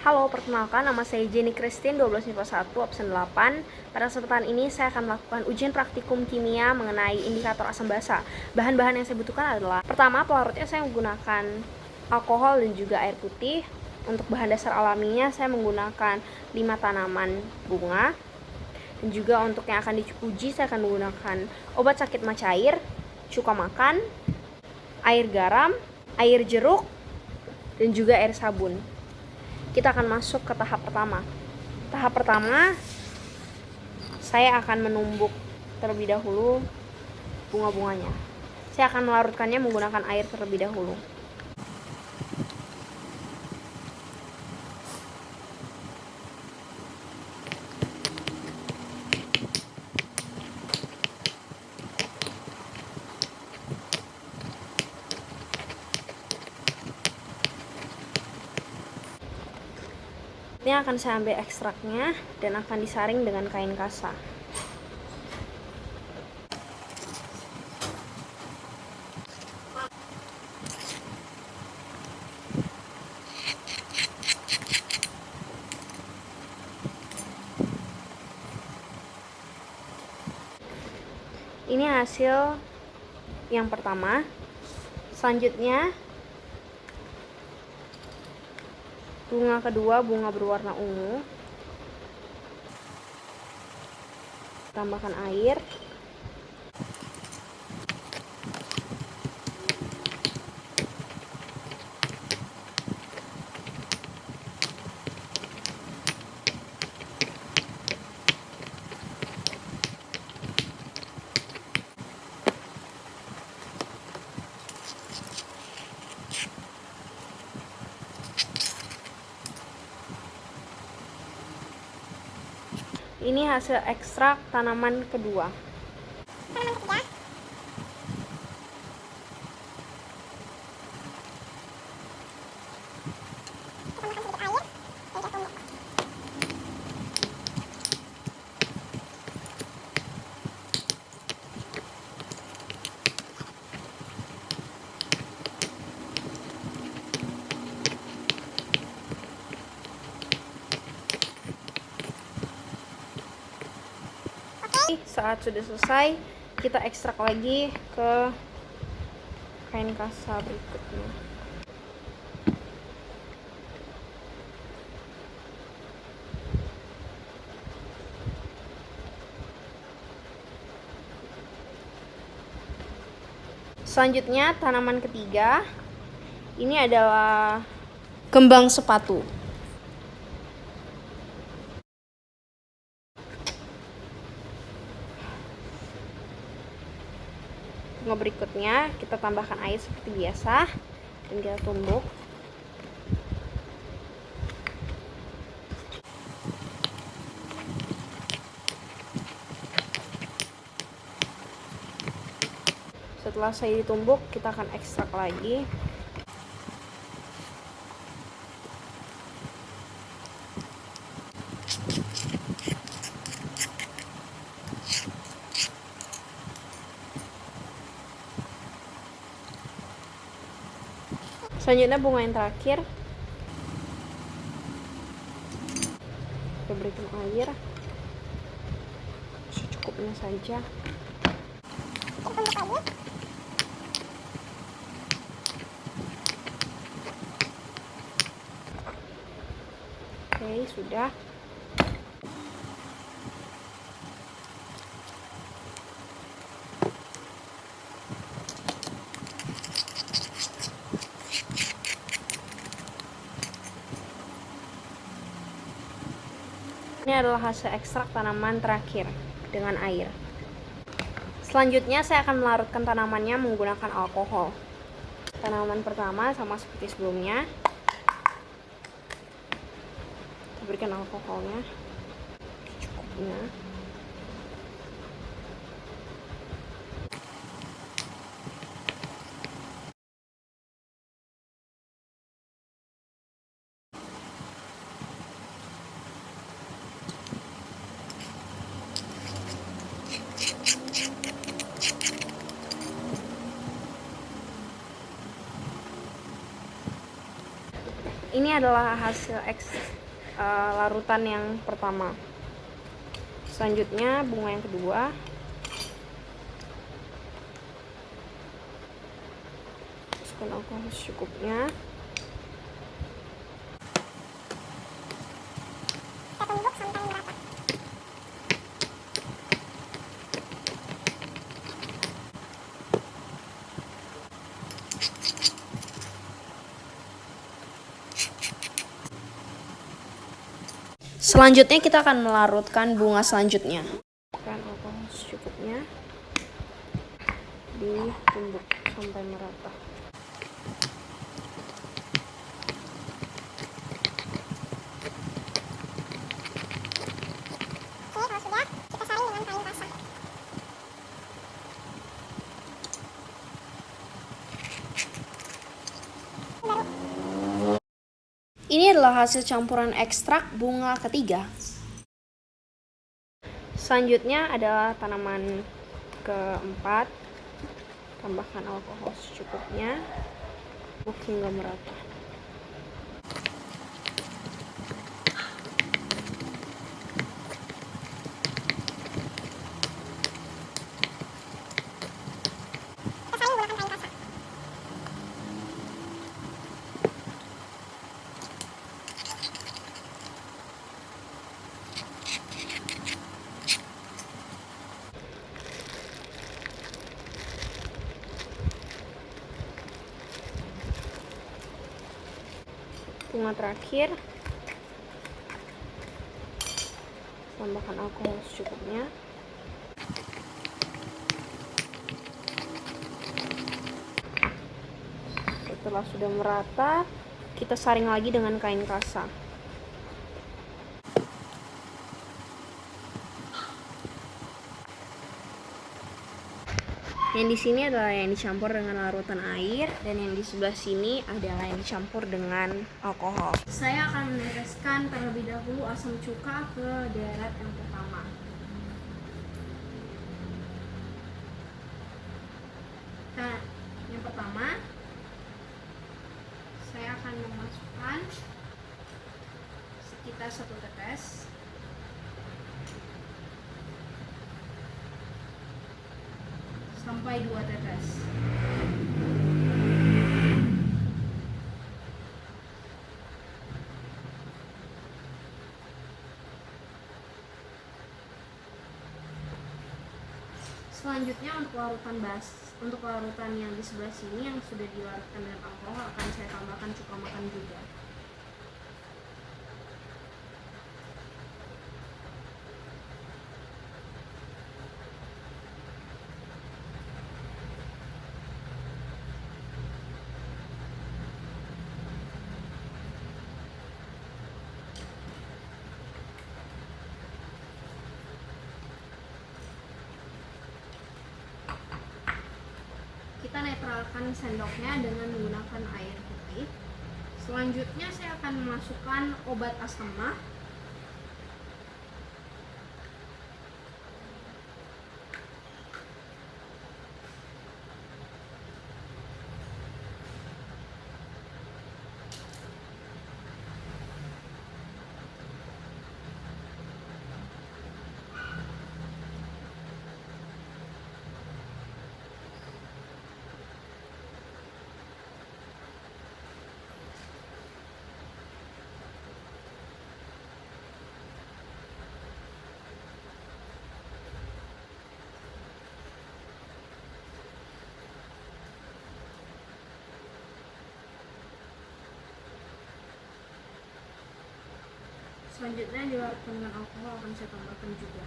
Halo, perkenalkan nama saya Jenny Christine, 12 MIPA 1, absen 8. Pada kesempatan ini saya akan melakukan ujian praktikum kimia mengenai indikator asam basa. Bahan-bahan yang saya butuhkan adalah: pertama, pelarutnya saya menggunakan alkohol dan juga air putih. Untuk bahan dasar alaminya saya menggunakan 5 tanaman bunga. Dan juga untuk yang akan diuji saya akan menggunakan obat sakit ma cair, cuka makan, air garam, air jeruk, dan juga air sabun. Kita akan masuk ke tahap pertama. Tahap pertama, saya akan menumbuk terlebih dahulu bunga-bunganya. Saya akan melarutkannya menggunakan air terlebih dahulu. Ini akan saya ambil ekstraknya dan akan disaring dengan kain kasa. Ini hasil yang pertama. Selanjutnya, bunga kedua, bunga berwarna ungu. Tambahkan air. Ini hasil ekstrak tanaman kedua. Saat sudah selesai, kita ekstrak lagi ke kain kasa berikutnya. Selanjutnya, tanaman ketiga. Ini adalah kembang sepatu. Bunga berikutnya kita tambahkan air seperti biasa dan kita tumbuk. Setelah saya ditumbuk, kita akan ekstrak lagi. Selanjutnya bunga yang terakhir. Kita berikan air secukupnya saja. Oke, sudah. Ini adalah hasil ekstrak tanaman terakhir dengan air. Selanjutnya saya akan melarutkan tanamannya menggunakan alkohol. Tanaman pertama sama seperti sebelumnya. Kita berikan alkoholnya secukupnya. Ini Ini adalah hasil larutan yang pertama. Selanjutnya bunga yang kedua. Masukkan alkohol secukupnya. Selanjutnya kita akan melarutkan bunga selanjutnya. Masukkan alkohol secukupnya, ditumbuk sampai merata. Oke, kalau sudah, kita saring dengan kain basah. Ini adalah hasil campuran ekstrak bunga ketiga. Selanjutnya adalah tanaman keempat. Tambahkan alkohol secukupnya, tumbuk hingga merata. Kita saring menggunakan kain basah. Bunga terakhir, tambahkan alkohol secukupnya. Setelah sudah merata, kita saring lagi dengan kain kasa. Yang di sini adalah yang dicampur dengan larutan air, dan yang di sebelah sini adalah yang dicampur dengan alkohol. Saya akan meneteskan terlebih dahulu asam cuka ke deret yang pertama. Nah, yang pertama saya akan memasukkan sekitar 1 tetes. Sampai 2 tetes. Selanjutnya untuk larutan yang di sebelah sini yang sudah dilarutkan dengan alkohol akan saya tambahkan cuka makan juga. Kita netralkan sendoknya dengan menggunakan air putih. Selanjutnya saya akan memasukkan obat asam mah. Selanjutnya dilarutkan dengan alkohol akan saya tambahkan juga.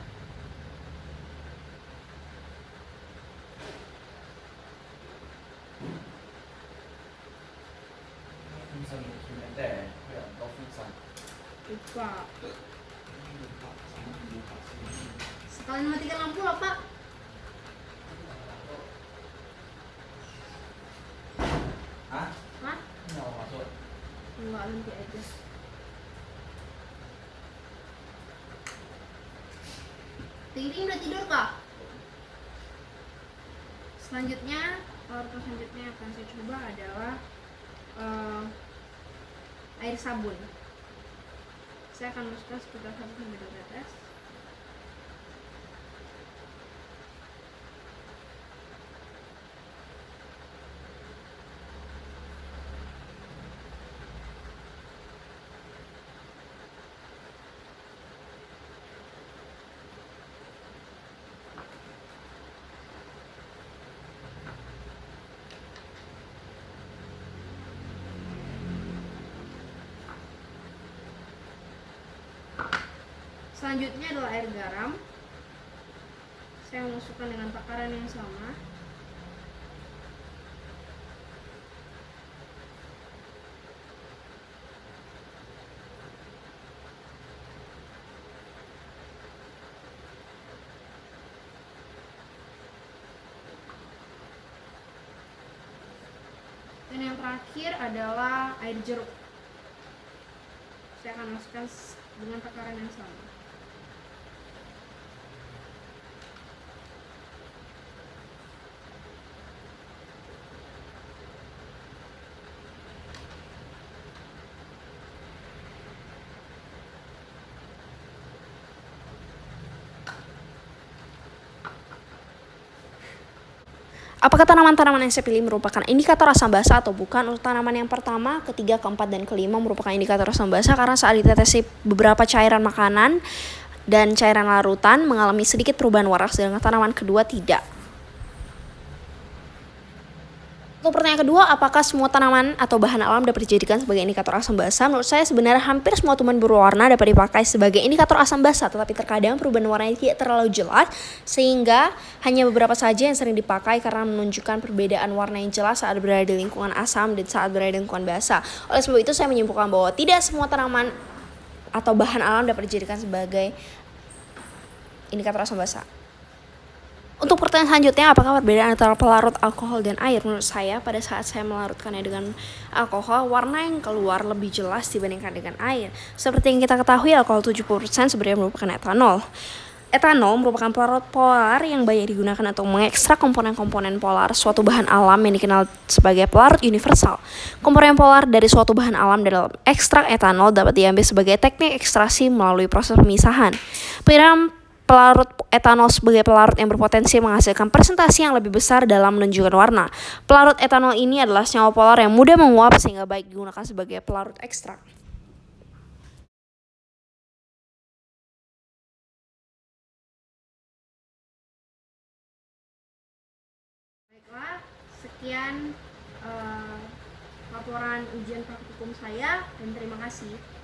Lupa. Sekalian matikan lampu lah, Pak. Hah? Hah? Mau masuk? Enggak, nanti aja. Ting-ting udah tidur kah? Selanjutnya, larutan selanjutnya yang akan saya coba adalah air sabun. Saya akan masukkan sekitar 1 sampai 2 tetes. Selanjutnya adalah air garam. Saya masukkan dengan takaran yang sama. Dan yang terakhir adalah air jeruk. Saya akan masukkan dengan takaran yang sama. Apakah tanaman-tanaman yang saya pilih merupakan indikator asam basa atau bukan? Untuk tanaman yang pertama, ketiga, keempat, dan kelima merupakan indikator asam basa karena saat ditetesi beberapa cairan makanan dan cairan larutan mengalami sedikit perubahan warna, sedangkan tanaman kedua tidak. Untuk pertanyaan kedua, apakah semua tanaman atau bahan alam dapat dijadikan sebagai indikator asam basa? Menurut saya sebenarnya hampir semua tumbuhan berwarna dapat dipakai sebagai indikator asam basa, tetapi terkadang perubahan warnanya tidak terlalu jelas, sehingga hanya beberapa saja yang sering dipakai karena menunjukkan perbedaan warna yang jelas saat berada di lingkungan asam dan saat berada di lingkungan basa. Oleh sebab itu, saya menyimpulkan bahwa tidak semua tanaman atau bahan alam dapat dijadikan sebagai indikator asam basa. Untuk pertanyaan selanjutnya, apakah perbedaan antara pelarut alkohol dan air? Menurut saya, pada saat saya melarutkannya dengan alkohol, warna yang keluar lebih jelas dibandingkan dengan air. Seperti yang kita ketahui, alkohol 70% sebenarnya merupakan etanol. Etanol merupakan pelarut polar yang banyak digunakan untuk mengekstrak komponen-komponen polar suatu bahan alam yang dikenal sebagai pelarut universal. Komponen polar dari suatu bahan alam dalam ekstrak etanol dapat diambil sebagai teknik ekstraksi melalui proses pemisahan. Penggunaan pelarut etanol sebagai pelarut yang berpotensi menghasilkan presentasi yang lebih besar dalam menunjukkan warna. Pelarut etanol ini adalah senyawa polar yang mudah menguap sehingga baik digunakan sebagai pelarut ekstrak. Baiklah, sekian laporan ujian praktikum saya dan terima kasih.